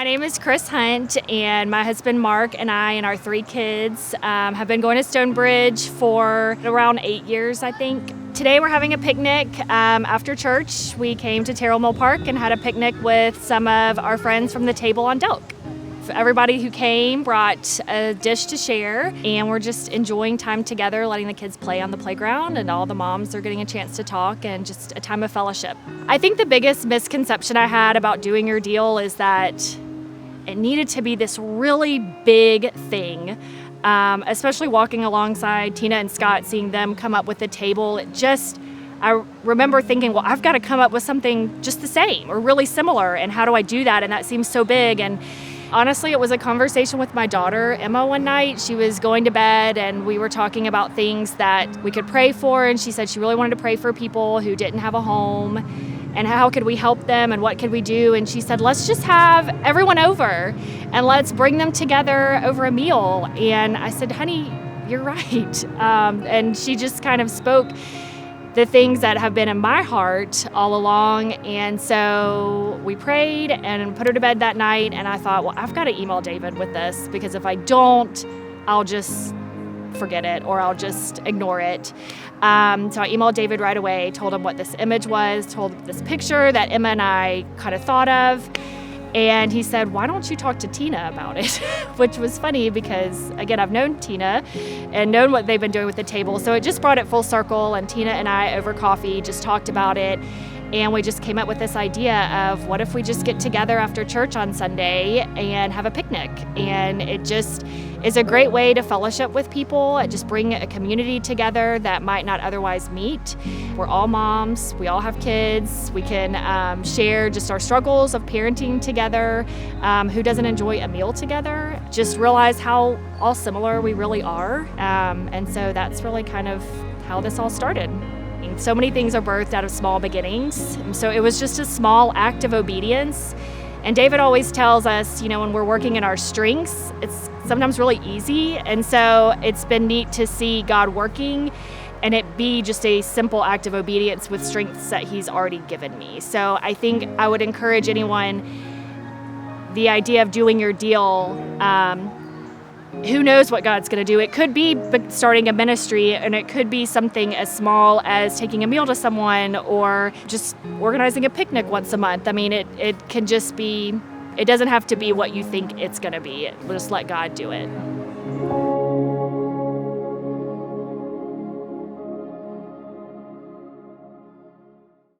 My name is Chris Hunt, and my husband Mark and I and our 3 kids have been going to Stonebridge for around 8 years, I think. Today we're having a picnic after church. We came to Terrell Mill Park and had a picnic with some of our friends from the table on Delk. Everybody who came brought a dish to share, and we're just enjoying time together, letting the kids play on the playground, and all the moms are getting a chance to talk, and just a time of fellowship. I think the biggest misconception I had about doing your deal is that it needed to be this really big thing, especially walking alongside Tina and Scott, seeing them come up with the table. I remember thinking, well, I've got to come up with something just the same or really similar, and how do I do that? And that seems so big. And honestly, it was a conversation with my daughter, Emma, one night. She was going to bed, and we were talking about things that we could pray for, and she said she really wanted to pray for people who didn't have a home, and how could we help them, and what could we do? And she said, let's just have everyone over, and let's bring them together over a meal. And I said, honey, you're right. And she just kind of spoke the things that have been in my heart all along. And so we prayed and put her to bed that night. And I thought, well, I've got to email David with this, because if I don't, I'll just forget it, or I'll just ignore it. So I emailed David right away, told him what this image was, told him this picture that Emma and I kind of thought of. And he said, why don't you talk to Tina about it? Which was funny because, again, I've known Tina and known what they've been doing with the table. So it just brought it full circle. And Tina and I, over coffee, just talked about it. And we just came up with this idea of, what if we just get together after church on Sunday and have a picnic? And it just is a great way to fellowship with people. It just bring a community together that might not otherwise meet. We're all moms. We all have kids. We can share just our struggles of parenting together. Who doesn't enjoy a meal together? Just realize how all similar we really are. And so that's really kind of how this all started. So many things are birthed out of small beginnings. So it was just a small act of obedience. And David always tells us, when we're working in our strengths, it's sometimes really easy. And so it's been neat to see God working and it be just a simple act of obedience with strengths that he's already given me. So I think I would encourage anyone, the idea of doing your deal, who knows what God's going to do? It could be starting a ministry, and it could be something as small as taking a meal to someone, or just organizing a picnic once a month. I mean, it can just be, it doesn't have to be what you think it's going to be. Just let God do it.